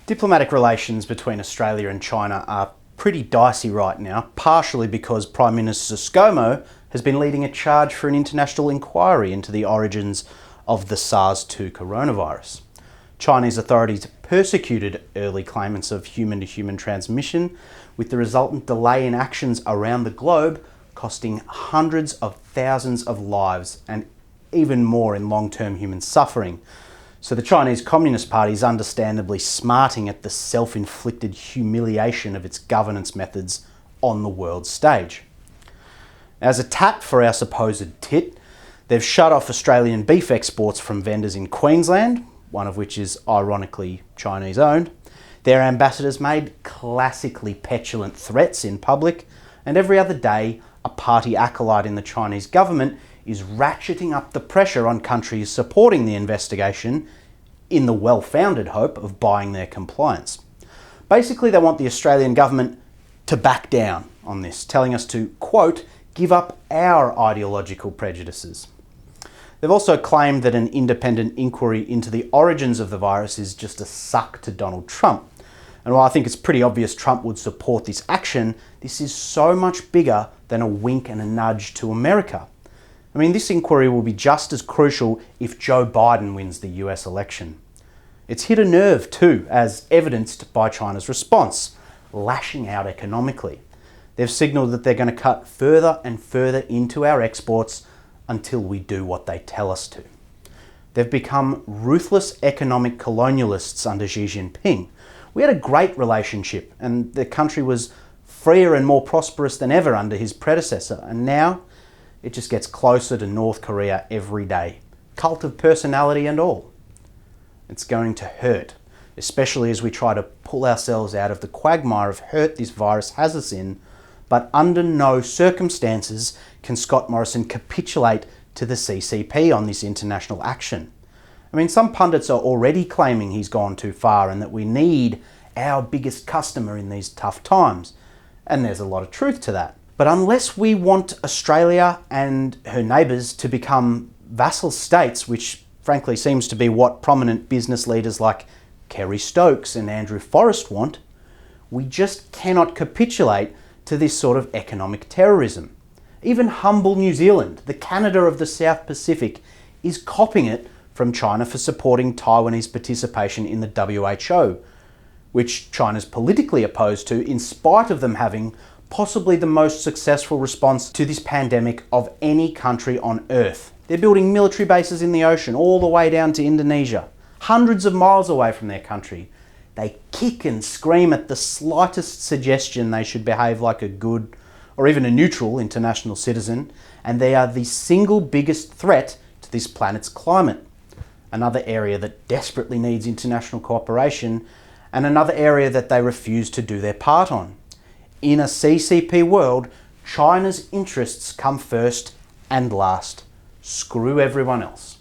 Diplomatic relations between Australia and China are pretty dicey right now, partially because Prime Minister ScoMo has been leading a charge for an international inquiry into the origins of the SARS-2 coronavirus. Chinese authorities persecuted early claimants of human-to-human transmission, with the resultant delay in actions around the globe costing hundreds of thousands of lives and even more in long-term human suffering. So the Chinese Communist Party is understandably smarting at the self-inflicted humiliation of its governance methods on the world stage. As a tap for our supposed tit, they've shut off Australian beef exports from vendors in Queensland, one of which is ironically Chinese owned. Their ambassadors made classically petulant threats in public, and every other day a party acolyte in the Chinese government is ratcheting up the pressure on countries supporting the investigation in the well-founded hope of buying their compliance. Basically, they want the Australian government to back down on this, telling us to, quote, give up our ideological prejudices. They've also claimed that an independent inquiry into the origins of the virus is just a suck to Donald Trump. And while I think it's pretty obvious Trump would support this action, this is so much bigger than a wink and a nudge to America. I mean, this inquiry will be just as crucial if Joe Biden wins the US election. It's hit a nerve too, as evidenced by China's response, lashing out economically. They've signalled that they're going to cut further and further into our exports until we do what they tell us to. They've become ruthless economic colonialists under Xi Jinping. We had a great relationship and the country was freer and more prosperous than ever under his predecessor, and now it just gets closer to North Korea every day, cult of personality and all. It's going to hurt, especially as we try to pull ourselves out of the quagmire of hurt this virus has us in, but under no circumstances can Scott Morrison capitulate to the CCP on this international action. I mean, some pundits are already claiming he's gone too far and that we need our biggest customer in these tough times. And there's a lot of truth to that. But unless we want Australia and her neighbours to become vassal states, which frankly seems to be what prominent business leaders like Kerry Stokes and Andrew Forrest want, we just cannot capitulate to this sort of economic terrorism. Even humble New Zealand, the Canada of the South Pacific, is copying it from China for supporting Taiwanese participation in the WHO, which China's politically opposed to in spite of them having possibly the most successful response to this pandemic of any country on Earth. They're building military bases in the ocean all the way down to Indonesia, hundreds of miles away from their country. They kick and scream at the slightest suggestion they should behave like a good or even a neutral international citizen, and they are the single biggest threat to this planet's climate. Another area that desperately needs international cooperation, and another area that they refuse to do their part on. In a CCP world, China's interests come first and last. Screw everyone else.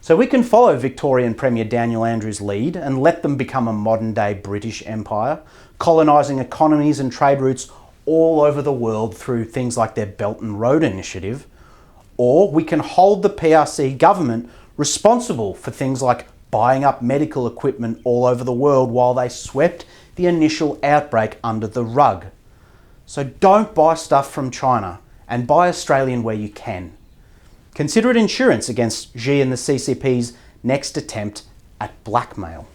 So we can follow Victorian Premier Daniel Andrews' lead and let them become a modern-day British Empire, colonising economies and trade routes all over the world through things like their Belt and Road Initiative. Or we can hold the PRC government responsible for things like buying up medical equipment all over the world while they swept the initial outbreak under the rug. So don't buy stuff from China, and buy Australian where you can. Consider it insurance against Xi and the CCP's next attempt at blackmail.